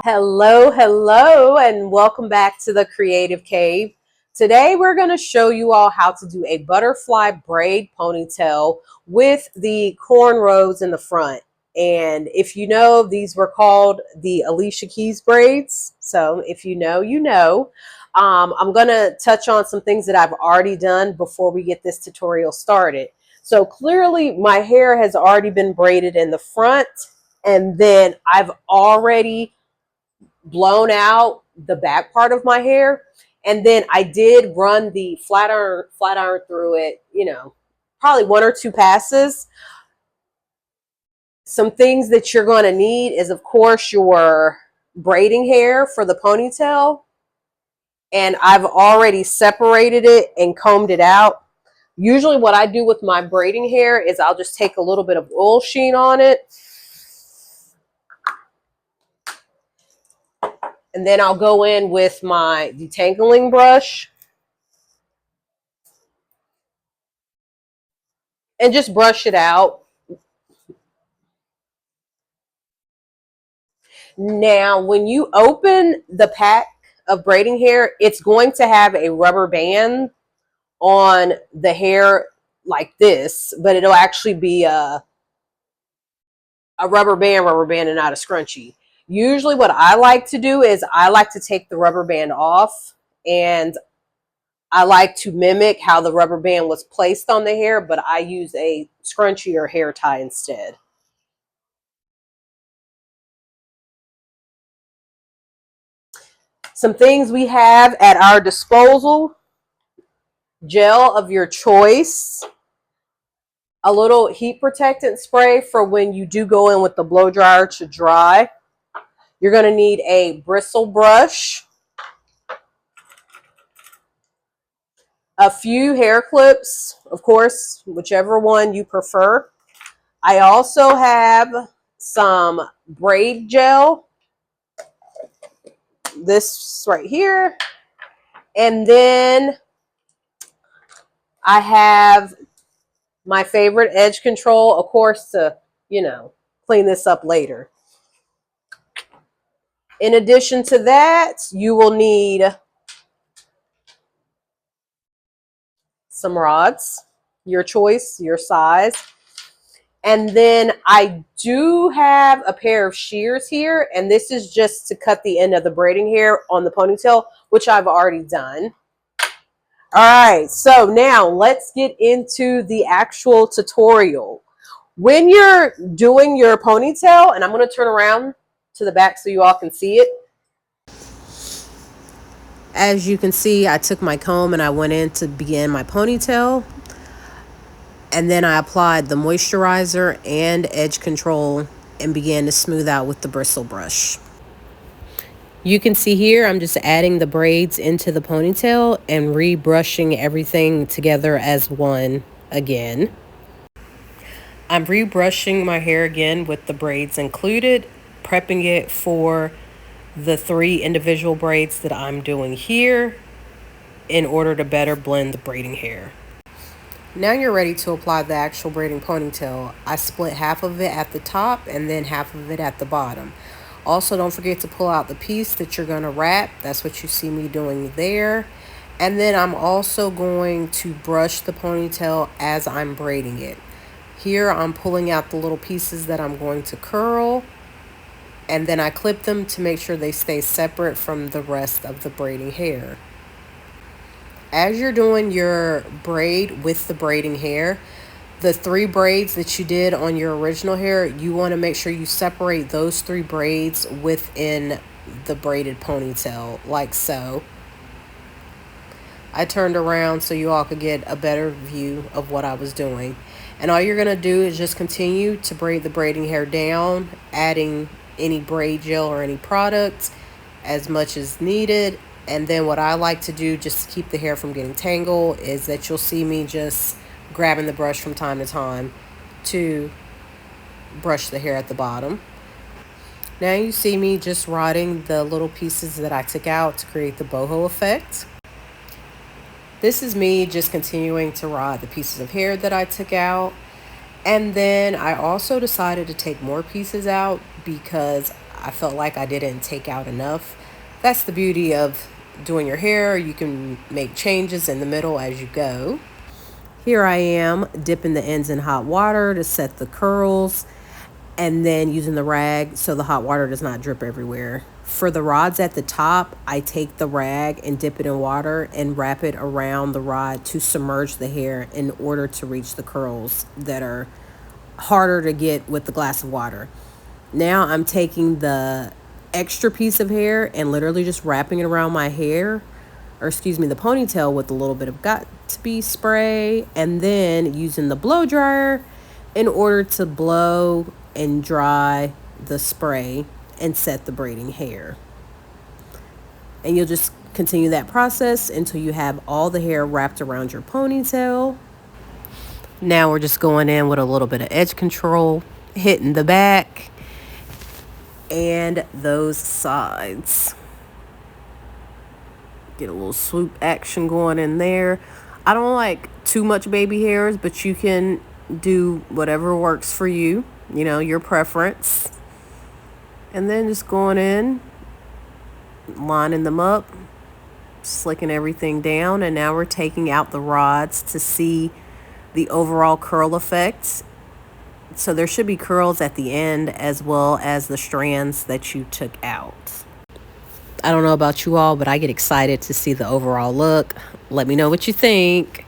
Hello, and welcome back to the Creative Cave. Today we're going to show you all how to do a butterfly braid ponytail with the cornrows in the front. And if you know, these were called the Alicia Keys braids. So if you know, you know. I'm going to touch on some things that I've already done before we get this tutorial started. So clearly my hair has already been braided in the front, and then I've already blown out the back part of my hair, and then I did run the flat iron through it, probably one or two passes. Some things that you're going to need is, of course, your braiding hair for the ponytail, and I've already separated it and combed it out. Usually what I do with my braiding hair is I'll just take a little bit of oil sheen on it, and then I'll go in with my detangling brush and just brush it out. Now, when you open the pack of braiding hair, it's going to have a rubber band on the hair like this, but it'll actually be a rubber band and not a scrunchie. Usually what I like to do is I like to take the rubber band off, and I like to mimic how the rubber band was placed on the hair, but I use a scrunchie or hair tie instead. Some things we have at our disposal: gel of your choice, a little heat protectant spray for when you do go in with the blow dryer to dry. You're going to need a bristle brush, a few hair clips, of course, whichever one you prefer. I also have some braid gel, this right here, and then I have my favorite edge control, of course, to, clean this up later. In addition to that, you will need some rods, your choice, your size. And then I do have a pair of shears here, and this is just to cut the end of the braiding hair on the ponytail, which I've already done. All right, so now let's get into the actual tutorial. When you're doing your ponytail, and I'm going to turn around to the back so you all can see it. As you can see, I took my comb and I went in to begin my ponytail. And then I applied the moisturizer and edge control and began to smooth out with the bristle brush. You can see here I'm just adding the braids into the ponytail and rebrushing everything together as one again. I'm rebrushing my hair again with the braids included, prepping it for the 3 individual braids that I'm doing here in order to better blend the braiding hair. Now you're ready to apply the actual braiding ponytail. I split half of it at the top and then half of it at the bottom. Also, don't forget to pull out the piece that you're going to wrap. That's what you see me doing there. And then I'm also going to brush the ponytail as I'm braiding it. Here I'm pulling out the little pieces that I'm going to curl, and then I clip them to make sure they stay separate from the rest of the braiding hair. As you're doing your braid with the braiding hair, the 3 braids that you did on your original hair, you want to make sure you separate those 3 braids within the braided ponytail, like so. I turned around so you all could get a better view of what I was doing. And all you're going to do is just continue to braid the braiding hair down, adding any braid gel or any product as much as needed. And then what I like to do just to keep the hair from getting tangled is that you'll see me just grabbing the brush from time to time to brush the hair at the bottom. Now you see me just rodding the little pieces that I took out to create the boho effect. This is me just continuing to rod the pieces of hair that I took out. And then I also decided to take more pieces out because I felt like I didn't take out enough. That's the beauty of doing your hair. You can make changes in the middle as you go. Here I am dipping the ends in hot water to set the curls, and then using the rag so the hot water does not drip everywhere. For the rods at the top, I take the rag and dip it in water and wrap it around the rod to submerge the hair in order to reach the curls that are harder to get with the glass of water. Now I'm taking the extra piece of hair and literally just wrapping it around my hair, or excuse me, the ponytail, with a little bit of got to be spray, and then using the blow dryer in order to blow and dry the spray and set the braiding hair. And you'll just continue that process until you have all the hair wrapped around your ponytail. Now we're just going in with a little bit of edge control, hitting the back and those sides. Get a little swoop action going in there. I don't like too much baby hairs, but you can do whatever works for you, your preference. And then just going in, lining them up, slicking everything down, and now we're taking out the rods to see the overall curl effect. So there should be curls at the end as well as the strands that you took out. I don't know about you all, but I get excited to see the overall look. Let me know what you think.